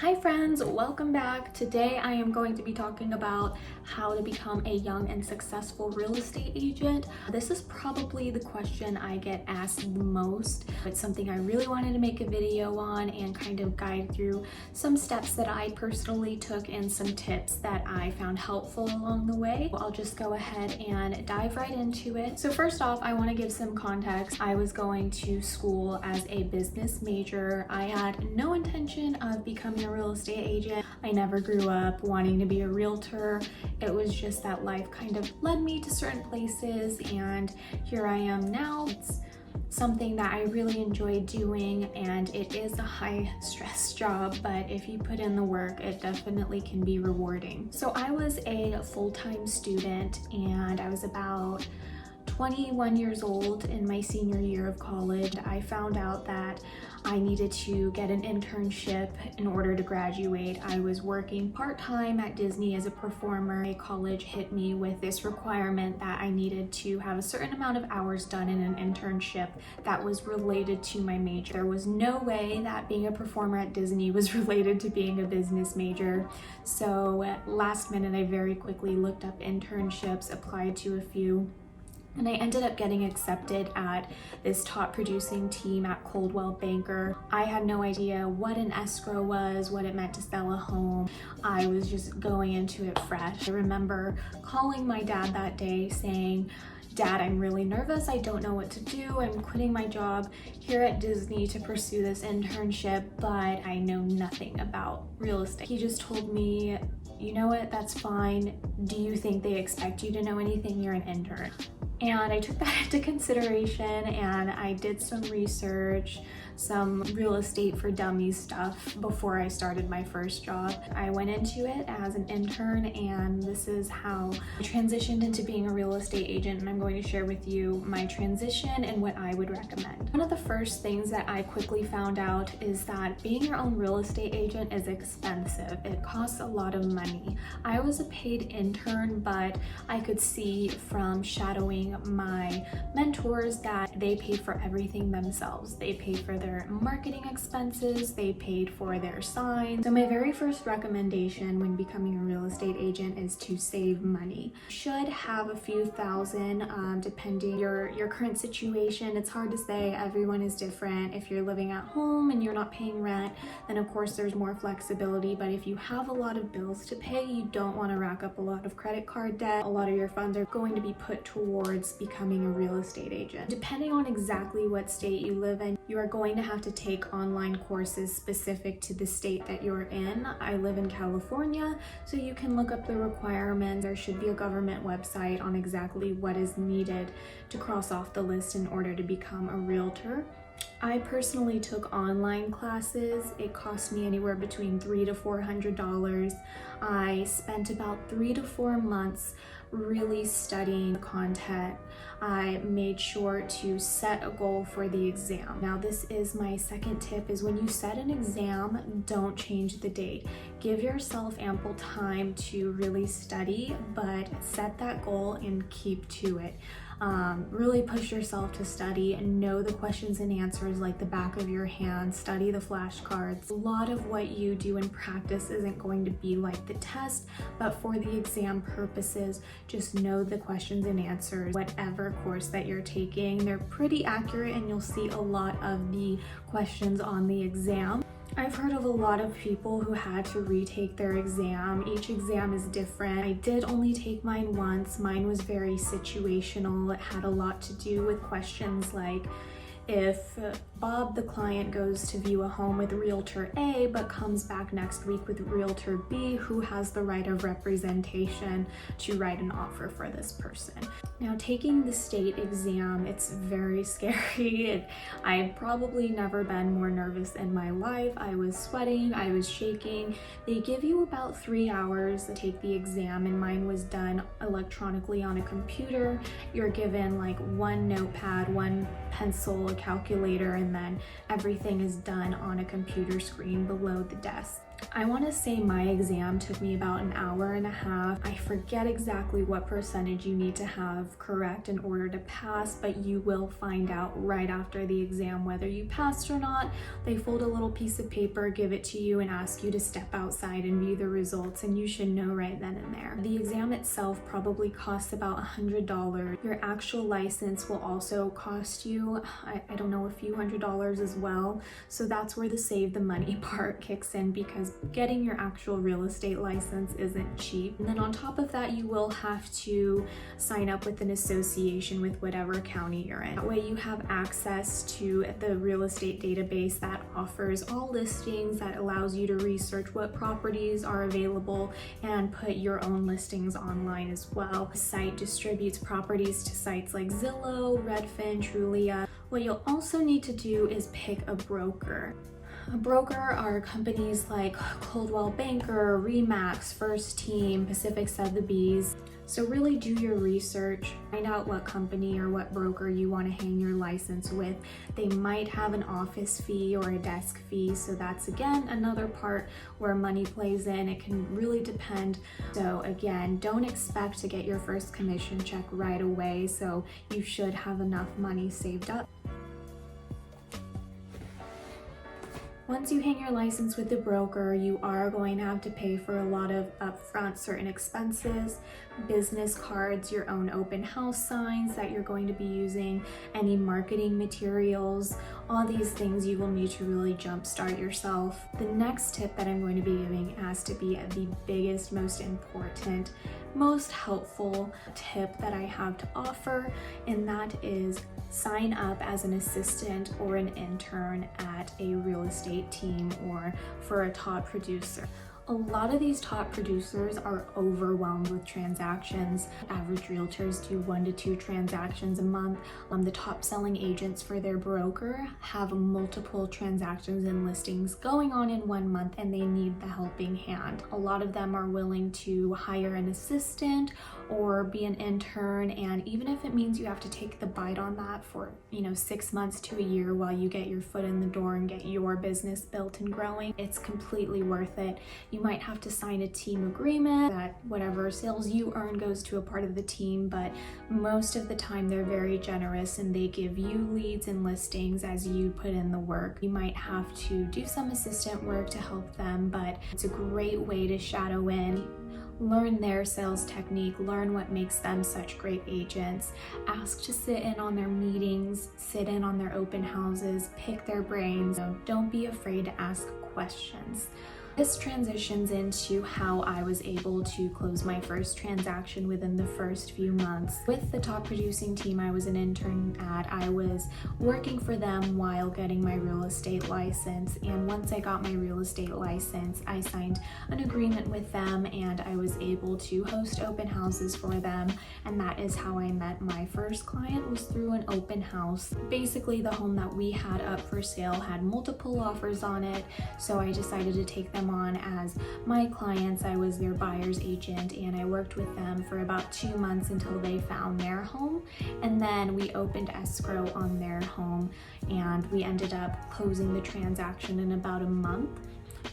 Hi friends, welcome back. Today I am going to be talking about how to become a young and successful real estate agent. This is probably the question I get asked the most. It's something I really wanted to make a video on and kind of guide through some steps that I personally took and some tips that I found helpful along the way. I'll just go ahead and dive right into it. So first off, I want to give some context. I was going to school as a business major. I had no intention of becoming a real estate agent. I never grew up wanting to be a realtor. It was just that life kind of led me to certain places, and here I am now. It's something that I really enjoy doing, and it is a high stress job, but if you put in the work, it definitely can be rewarding. So I was a full-time student, and I was about 21 years old in my senior year of college. I found out that I needed to get an internship in order to graduate. I was working part-time at Disney as a performer. College hit me with this requirement that I needed to have a certain amount of hours done in an internship that was related to my major. There was no way that being a performer at Disney was related to being a business major. So last minute, I very quickly looked up internships, applied to a few, and I ended up getting accepted at this top producing team at Coldwell Banker. I had no idea what an escrow was, what it meant to sell a home. I was just going into it fresh. I remember calling my dad that day saying, "Dad, I'm really nervous. I don't know what to do. I'm quitting my job here at Disney to pursue this internship, but I know nothing about real estate." He just told me, "You know what, that's fine. Do you think they expect you to know anything? You're an intern." And I took that into consideration, and I did some research, some real estate for dummies stuff before I started my first job. I went into it as an intern, and this is how I transitioned into being a real estate agent, and I'm going to share with you my transition and what I would recommend. One of the first things that I quickly found out is that being your own real estate agent is expensive. It costs a lot of money. I was a paid intern, but I could see from shadowing my mentors that they paid for everything themselves. They paid for their marketing expenses, they paid for their signs. So my very first recommendation when becoming a real estate agent is to save money. You should have a few thousand, depending your current situation. It's hard to say, everyone is different. If you're living at home and you're not paying rent, then of course there's more flexibility. But if you have a lot of bills to pay, you don't want to rack up a lot of credit card debt. A lot of your funds are going to be put towards becoming a real estate agent. Depending on exactly what state you live in, you are going to have to take online courses specific to the state that you're in. I live in California, so you can look up the requirements. There should be a government website on exactly what is needed to cross off the list in order to become a realtor. I personally took online classes. It cost me anywhere between $300 to $400. I spent about 3 to 4 months really studying the content. I made sure to set a goal for the exam. Now, this is my second tip, is when you set an exam, don't change the date. Give yourself ample time to really study, but set that goal and keep to it. Really push yourself to study and know the questions and answers like the back of your hand. Study the flashcards. A lot of what you do in practice isn't going to be like the test, but for the exam purposes, just know the questions and answers. Whatever course that you're taking, they're pretty accurate, and you'll see a lot of the questions on the exam. I've heard of a lot of people who had to retake their exam. Each exam is different. I did only take mine once. Mine was very situational. It had a lot to do with questions like, if Bob, the client, goes to view a home with Realtor A but comes back next week with Realtor B, who has the right of representation to write an offer for this person? Now, taking the state exam, it's very scary. I've probably never been more nervous in my life. I was sweating, I was shaking. They give you about 3 hours to take the exam, and mine was done electronically on a computer. You're given like one notepad, one pencil, a calculator, and then everything is done on a computer screen below the desk. I want to say my exam took me about an hour and a half. I forget exactly what percentage you need to have correct in order to pass, but you will find out right after the exam whether you passed or not. They fold a little piece of paper, give it to you, and ask you to step outside and view the results, and you should know right then and there. The exam itself probably costs about $100. Your actual license will also cost you, I don't know, a few $100s as well. So that's where the save the money part kicks in, because getting your actual real estate license isn't cheap. And then on top of that, you will have to sign up with an association with whatever county you're in. That way you have access to the real estate database that offers all listings, that allows you to research what properties are available and put your own listings online as well. The site distributes properties to sites like Zillow, Redfin, Trulia. What you'll also need to do is pick a broker. A broker are companies like Coldwell Banker, Remax, First Team, Pacific Sotheby's. So really do your research, find out what company or what broker you want to hang your license with. They might have an office fee or a desk fee, so that's again another part where money plays in. It can really depend. So again, don't expect to get your first commission check right away, so you should have enough money saved up. Once you hang your license with the broker, you are going to have to pay for a lot of upfront certain expenses, business cards, your own open house signs that you're going to be using, any marketing materials. All these things you will need to really jumpstart yourself. The next tip that I'm going to be giving has to be the biggest, most important, most helpful tip that I have to offer, and that is sign up as an assistant or an intern at a real estate team or for a top producer. A lot of these top producers are overwhelmed with transactions. Average realtors do 1 to 2 transactions a month. The top selling agents for their broker have multiple transactions and listings going on in 1 month, and they need the helping hand. A lot of them are willing to hire an assistant or be an intern, and even if it means you have to take the bite on that for 6 months to a year while you get your foot in the door and get your business built and growing, it's completely worth it. You might have to sign a team agreement that whatever sales you earn goes to a part of the team, but most of the time they're very generous and they give you leads and listings as you put in the work. You might have to do some assistant work to help them, but it's a great way to shadow in, learn their sales technique, learn what makes them such great agents, ask to sit in on their meetings, sit in on their open houses, pick their brains. So don't be afraid to ask questions. This transitions into how I was able to close my first transaction within the first few months. With the top producing team I was an intern at, I was working for them while getting my real estate license. And once I got my real estate license, I signed an agreement with them and I was able to host open houses for them. And that is how I met my first client, was through an open house. Basically, the home that we had up for sale had multiple offers on it, so I decided to take them on as my clients. I was their buyer's agent and I worked with them for about 2 months until they found their home, and then we opened escrow on their home and we ended up closing the transaction in about a month.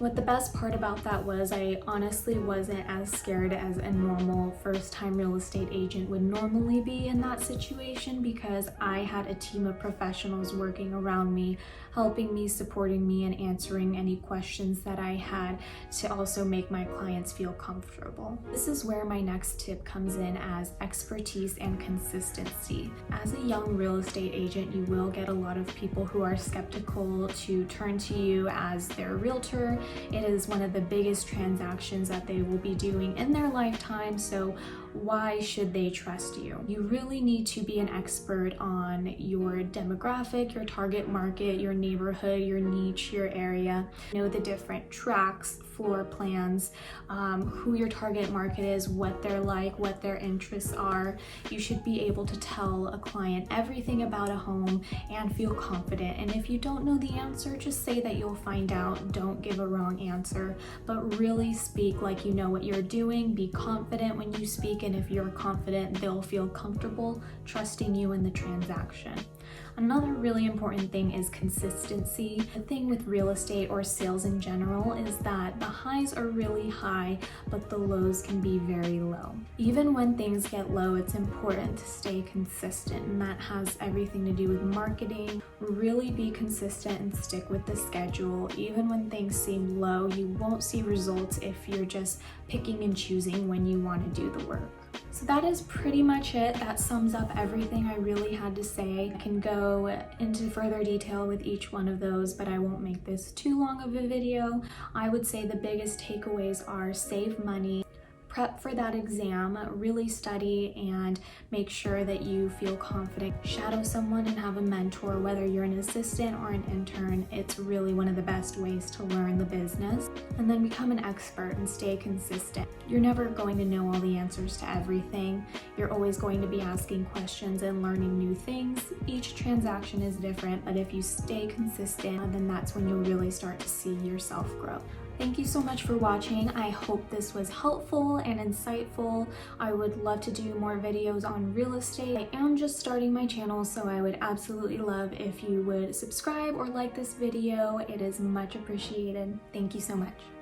What the best part about that was, I honestly wasn't as scared as a normal first-time real estate agent would normally be in that situation, because I had a team of professionals working around me, helping me, supporting me, and answering any questions that I had to also make my clients feel comfortable. This is where my next tip comes in, as expertise and consistency. As a young real estate agent, you will get a lot of people who are skeptical to turn to you as their realtor. It is one of the biggest transactions that they will be doing in their lifetime, so why should they trust you? You really need to be an expert on your demographic, your target market, your neighborhood, your niche, your area. Know the different tracks, floor plans, who your target market is, what they're like, what their interests are. You should be able to tell a client everything about a home and feel confident. And if you don't know the answer, just say that you'll find out. Don't give a wrong answer, but really speak like you know what you're doing. Be confident when you speak, and if you're confident, they'll feel comfortable trusting you in the transaction. Another really important thing is consistency. The thing with real estate or sales in general is that the highs are really high, but the lows can be very low. Even when things get low, it's important to stay consistent, and that has everything to do with marketing. Really be consistent and stick with the schedule. Even when things seem low, you won't see results if you're just picking and choosing when you want to do the work. So that is pretty much it. That sums up everything I really had to say. I can go into further detail with each one of those, but I won't make this too long of a video. I would say the biggest takeaways are save money, prep for that exam, really study, and make sure that you feel confident. Shadow someone and have a mentor, whether you're an assistant or an intern. It's really one of the best ways to learn the business. And then become an expert and stay consistent. You're never going to know all the answers to everything. You're always going to be asking questions and learning new things. Each transaction is different, but if you stay consistent, then that's when you'll really start to see yourself grow. Thank you so much for watching. I hope this was helpful and insightful. I would love to do more videos on real estate. I am just starting my channel, so I would absolutely love if you would subscribe or like this video. It is much appreciated. Thank you so much.